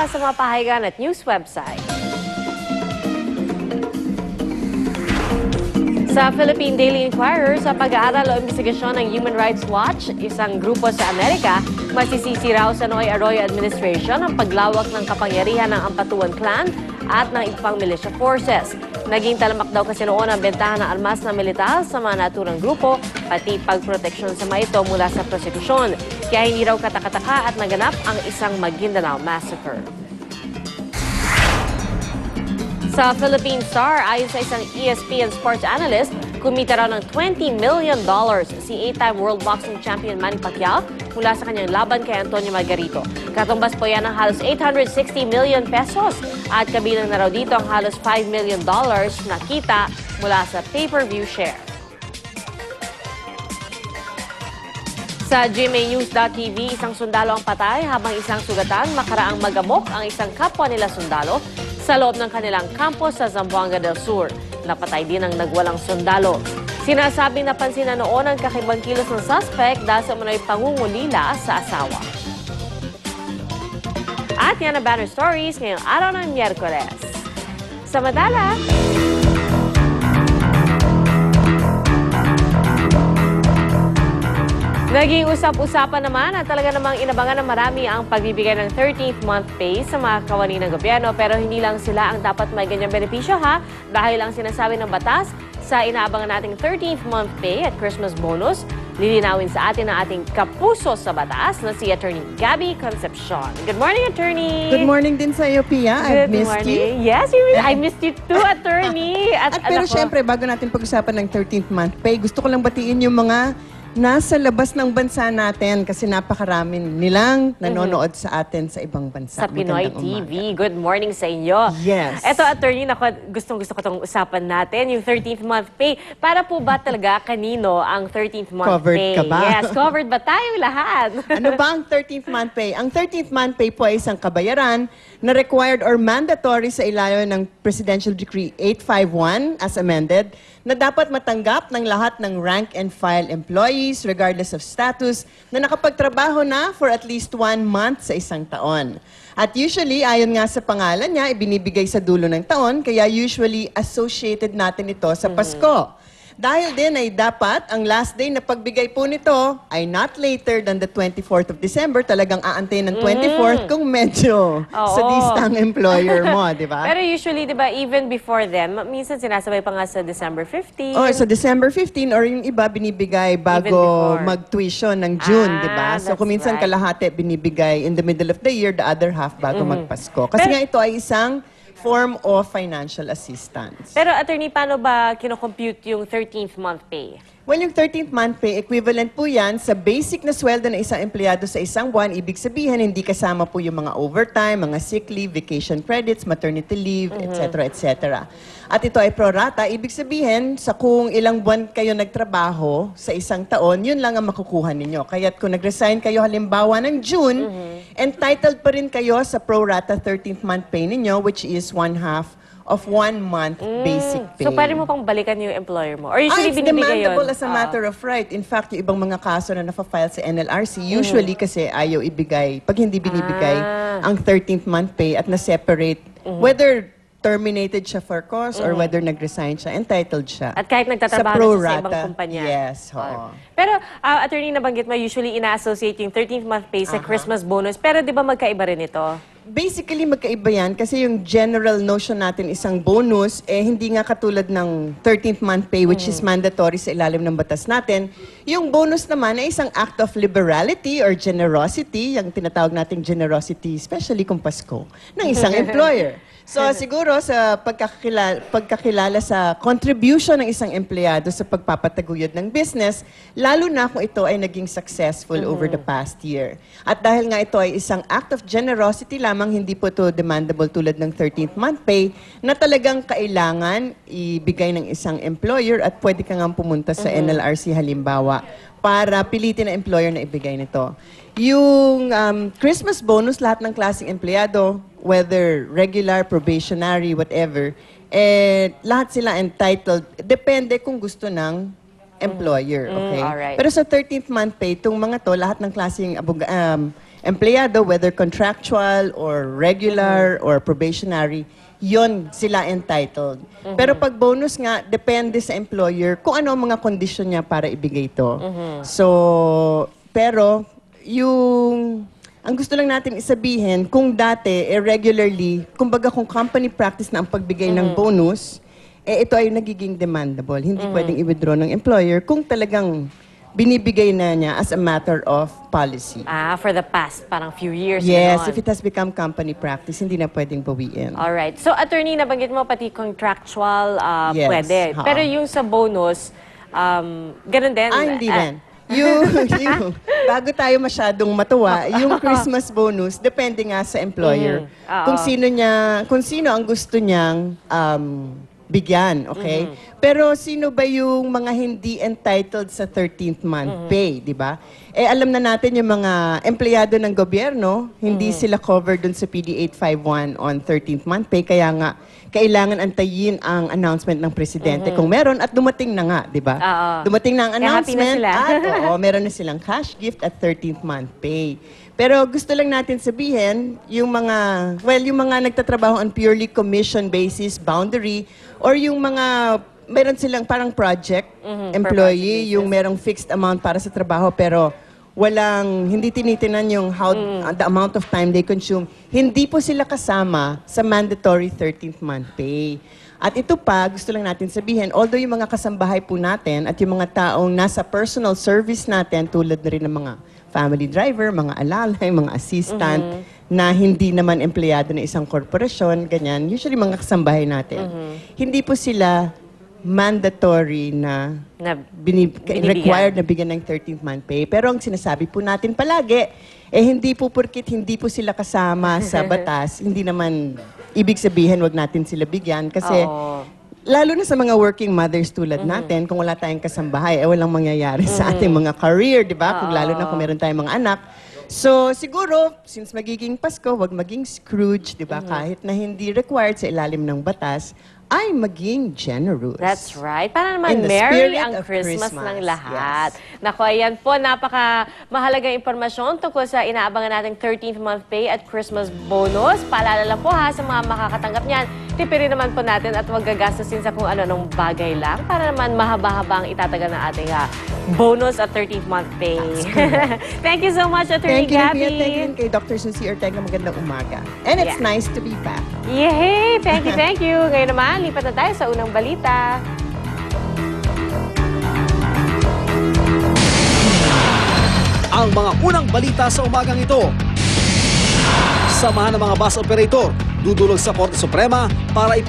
mula sa mga pahayagan at news website. Sa Philippine Daily Inquirer, sa pag-aaral o investigasyon ng Human Rights Watch, isang grupo sa Amerika, masisisi raw sa Noy Arroyo administration ang paglawak ng kapangyarihan ng Ampatuan Clan at ng ibang militia forces. Naging talamak daw kasi noon ang bentahan ng armas na militar sa mga naturang grupo, pati pagproteksyon sa mga ito mula sa prosekusyon. Kaya hindi raw katakataka at naganap ang isang Maguindanao Massacre. Sa Philippine Star, ayon sa isang ESPN sports analyst, kumita raw ng $20 million si 8-time World Boxing Champion Manny Pacquiao mula sa kanyang laban kay Antonio Margarito. Katumbas po yan ng halos 860 million pesos at kabilang na raw dito ang halos $5 million na kita mula sa pay-per-view share. Sa GMAnews.tv, isang sundalo ang patay habang isang sugatan makaraang magamok ang isang kapwa nila sundalo sa loob ng kanilang kampo sa Zamboanga del Sur. Napatay din ang nagwalang sundalo. Sinasabing napansin na noon ang kakaibang kilos ng suspect dahil sa umano'y pangungulila sa asawa. At yan ang banner stories ngayong araw ng Miyerkules. Samantala! Naging usap-usapan naman at talaga namang inabangan ng marami ang pagbibigay ng 13th month pay sa mga kawani ng gobyerno, pero hindi lang sila ang dapat may ganyang benepisyo dahil ang sinasabi ng batas sa inaabangan nating 13th month pay at Christmas bonus, lilinawin sa atin ang ating kapuso sa batas na si Attorney Gabby Concepcion. Good morning, Attorney! Good morning din sa iyo, Pia. I've missed you. Yes, I missed you too, Attorney! Pero syempre, bago natin pag-usapan ng 13th month pay, gusto ko lang batiin yung mga nasa labas ng bansa natin kasi napakarami nilang nanonood sa atin sa ibang bansa. Sa Pinoy TV. Good morning sa inyo. Yes. Eto, Attorney, gustong-gusto ko itong usapan natin, yung 13th month pay. Para po ba talaga kanino ang 13th month covered pay? Covered ka ba? Yes, covered ba tayong lahat? Ano ba ang 13th month pay? Ang 13th month pay po ay isang kabayaran na required or mandatory sa ilalim ng Presidential Decree 851 as amended na dapat matanggap ng lahat ng rank and file employees regardless of status na nakapagtrabaho na for at least 1 month sa isang taon. At usually, ayon nga sa pangalan niya, ibinibigay sa dulo ng taon, kaya usually associated natin ito sa Pasko. Dahil din ay dapat ang last day na pagbigay po nito ay not later than the 24th of December. Talagang aantay ng 24th kung medyo sadista ang employer mo, di ba? Pero usually, di ba, even before them, minsan sinasabay pa nga sa December 15. Or sa December 15 or yung iba binibigay bago mag-tuition ng June, di ba? So kung minsan kalahati binibigay in the middle of the year, the other half bago magpasko. Kasi nga ito ay isang form of financial assistance. Pero, Attorney, paano ba kinocompute yung 13th month pay? Well, yung 13th month pay, equivalent po yan sa basic na sweldo ng isang empleyado sa isang buwan. Ibig sabihin, hindi kasama po yung mga overtime, mga sick leave, vacation credits, maternity leave, etc., etc. At ito ay prorata. Ibig sabihin, sa kung ilang buwan kayo nagtrabaho sa isang taon, yun lang ang makukuha ninyo. Kaya't kung nag-resign kayo halimbawa ng June, entitled pa rin kayo sa prorata 13th month pay ninyo, which is 1/2 of 1 month basic pay. So, pwede mo pang balikan yung employer mo? Or usually it's binibigay yun? demandable as a matter of right. In fact, yung ibang mga kaso na napafile sa NLRC, usually kasi ayaw ibigay, pag hindi binibigay ang 13th month pay at na-separate, whether terminated siya for cause or whether nag-resign siya, entitled siya. At kahit nagtatrabaho sa ibang kumpanya. Yes, oo. Pero, Attorney, nabanggit mo, usually ina-associate yung 13th month pay sa Christmas bonus. Pero di ba magkaiba rin ito? Basically, magkaiba yan kasi yung general notion natin isang bonus, hindi nga katulad ng 13th month pay which is mandatory sa ilalim ng batas natin. Yung bonus naman ay isang act of liberality or generosity, yung tinatawag nating generosity, especially kung Pasko, ng isang employer. So siguro sa pagkakilala sa contribution ng isang empleyado sa pagpapataguyod ng business, lalo na kung ito ay naging successful over the past year. At dahil nga ito ay isang act of generosity lamang, hindi po ito demandable tulad ng 13th month pay na talagang kailangan ibigay ng isang employer at pwede ka nga pumunta sa NLRC halimbawa para pilitin ng employer na ibigay nito. Yung Christmas bonus, lahat ng klaseng empleyado, whether regular, probationary, whatever, lahat sila entitled. Depende kung gusto ng employer, okay? Alright. Pero sa 13th month pay, itong mga to, lahat ng klaseng empleyado, whether contractual or regular or probationary, yon sila entitled. Pero pag bonus nga, depende sa employer kung ano ang mga kondisyon niya para ibigay ito. So, pero ang gusto lang natin isabihin, kung dati, regularly, kumbaga kung company practice na ang pagbigay ng bonus, ito ay nagiging demandable. Hindi pwedeng i-withdraw ng employer kung talagang binibigay na niya as a matter of policy. For the past, parang few years. Yes, ganon. if it has become company practice, hindi na pwedeng bawiin. Alright. So, attorney, nabanggit mo pati contractual, Yes, pwede. ha. Pero yung sa bonus, ganun din. Hindi rin. Bago tayo masyadong matuwa, yung Christmas bonus, depende nga sa employer. Oo. Kung sino ang gusto niyang bigyan, okay? Pero sino ba yung mga hindi entitled sa 13th month pay, di ba? Alam na natin yung mga empleyado ng gobyerno, hindi sila covered dun sa PD 851 on 13th month pay, kaya nga kailangan antayin ang announcement ng presidente kung meron, at dumating na nga, di ba? Oo. Dumating na ang Kaya happy na announcement sila. at meron na silang cash gift at 13th month pay. Pero gusto lang natin sabihin, yung mga nagtatrabaho on purely commission basis, boundary, or yung mga meron silang parang project employee, yung merong fixed amount para sa trabaho pero hindi tinitinan yung the amount of time they consume. Hindi po sila kasama sa mandatory 13th month pay. At ito pa, gusto lang natin sabihin, although yung mga kasambahay po natin at yung mga taong nasa personal service natin, tulad na rin ng mga family driver, mga alalay, mga assistant, na hindi naman empleyado ng isang korporasyon, ganyan, usually mga kasambahay natin, hindi po sila mandatory na binibigyan. required na bigyan ng 13th month pay. Pero ang sinasabi po natin palagi, hindi po porkit hindi po sila kasama sa batas, hindi naman ibig sabihin wag natin sila bigyan. Kasi lalo na sa mga working mothers tulad natin, kung wala tayong kasambahay, walang mangyayari sa ating mga career, di ba? Kung lalo na kung meron tayong mga anak. So, siguro, since magiging Pasko, wag maging Scrooge, di ba? Kahit na hindi required sa ilalim ng batas, ay maging generous. That's right. Para naman In the merry spirit ang of Christmas ng Christmas, lahat. yes. Naku, ayan po, napaka mahalagang impormasyon tungkol sa inaabangan nating 13th month pay at Christmas bonus. Paalala lang po ha sa mga makakatanggap niyan. Tipirin naman po natin at huwag gagastusin sa kung ano-anong bagay lang para naman mahaba-haba ang itatagal ng ating bonus at 13th month pay. Thank you so much, Attorney Thank you, Gabby. Thank you kay Dr. Susie Ortega. Magandang umaga. And it's Yeah. nice to be back. Yay! Thank you, thank you. Ngayon naman, lipat na tayo sa unang balita. Ang mga unang balita sa umagang ito. Samahan ng mga bus operator, dudulog sa Korte Suprema para